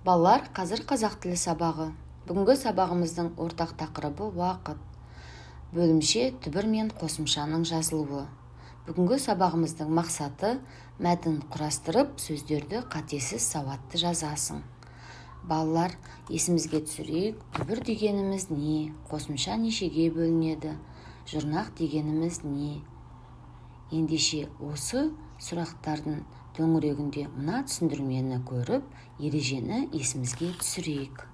Балалар, қазір қазақ тілі сабағы. Бүгінгі сабағымыздың ортақ тақырыбы уақыт. Бөлімше түбір мен қосымшаның жазылуы. Бүгінгі сабағымыздың мақсаты мәтін құрастырып, сөздерді қатесіз сауатты жазасың. Балалар, есімізге түсірейік, түбір дегеніміз не, қосымша нешеге бөлінеді, жұрнақ дегеніміз не. Ендеше осы сұрақтардың төңірегінде мына түсіндірмені көріп, ережені есімізге түсірейік.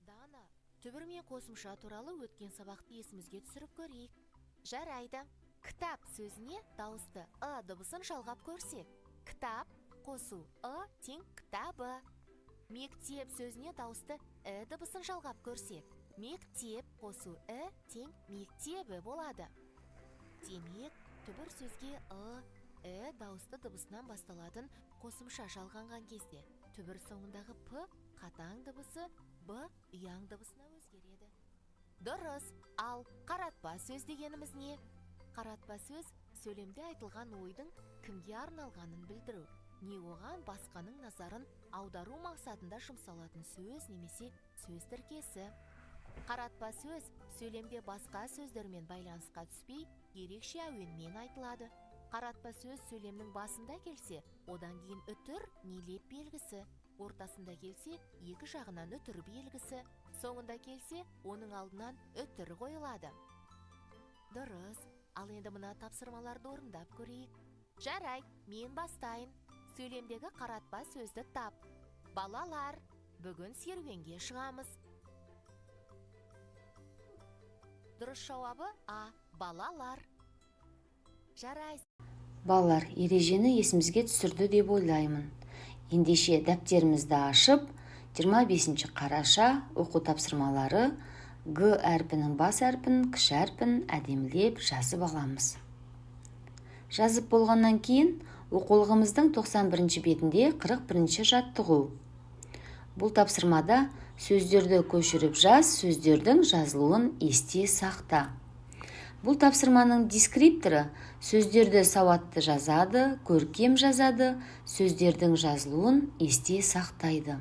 Дана, түбір мен қосымша туралы өткен сабақты есімізге түсіріп көрейік. Жарайды. Кітап сөзіне дауысты «ы» дыбысын жалғап көрсек. Кітап қосу «ы» тең кітабы. Мектеп сөзіне дауысты «і» дыбысын жалғап көрсек. Мектеп қосу «і» тең мектебі болады. Демек, түбір сөзге «ы», «і» дауысты дыбысынан басталатын қосымша жалғанған кезде түбір соңындағы «п» қатаң дыбысы «б» ұяң дыбысына өзгереді. Дұрыс, ал қаратпа сөз дегеніміз не? Қаратпа сөз сөйлемде айтылған ойдың кімге арналғанын білдіру, не оған басқаның назарын аудару мақсатында жұмсалатын сөз немесе сөз тіркесі. Қаратпа сөз сөйлемде басқа сөздермен байланысқа түспей, ерекше әуенмен айтылады. Қаратпа сөз сөйлемнің басында келсе, одан кейін үтір не леп белгісі, ортасында келсе, екі жағынан үтір белгісі, соңында келсе, оның алдынан үтір қойылады. Дұрыс. Ал енді мына тапсырмаларды орындап көрейік. Жарай, мен бастайын. Сөйлемдегі қаратпа сөзді тап. Балалар, бүгін серуенге шығамыз. Дұрыс жауабы А. Балалар. Жарай. Балалар, ережені есімізге түсірді деп ойлаймын. Ендеше дәптерімізді ашып, 25 қараша оқу тапсырмалары Г әрпінің бас әрпін, кіші әрпін әдемілеп жазып аламыз. Жазып болғаннан кейін оқулығымыздың 91 бетінде 41 жаттығу. Бұл тапсырмада сөздерді көшіріп жаз, сөздердің жазылуын есте сақта. Бұл тапсырманың дескрипторы сөздерді сауатты жазады, көркем жазады, сөздердің жазылуын есте сақтайды.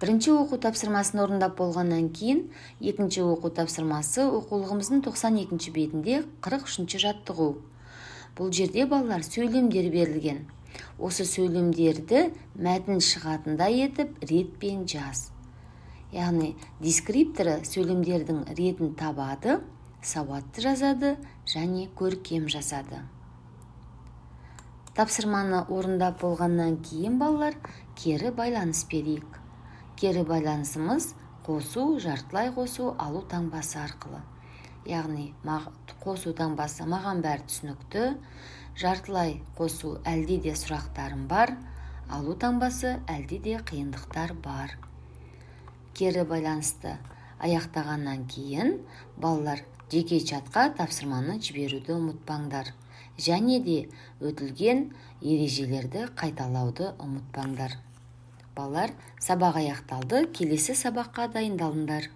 Бірінші оқу тапсырмасын орындап болғаннан кейін, екінші оқу тапсырмасы оқулығымыздың 92 бетінде 43 жаттығу. Бұл жерде балалар сөйлемдер берілген. Осы сөйлемдерді мәтін шығатындай етіп ретпен жаз. Яғни дескрипторы сөйлемдердің ретін табады, сауатты жазады және көркем жазады. Тапсырманы орындап болғаннан кейін балалар кері байланыс берейік. Кері байланысымыз қосу, жартылай қосу, алу таңбасы арқылы. Яғни қосу таңбасы маған бәрі түсінікті, жартылай қосу әлде де сұрақтарым бар, алу таңбасы әлде де қиындықтар бар. Кері байланысты аяқтағаннан кейін балалар жеке чатқа тапсырманы жіберуді ұмытпаңдар. Және де өтілген ережелерді қайталауды ұмытпаңдар. Балалар, сабақ аяқталды, келесі сабаққа дайындалыңдар.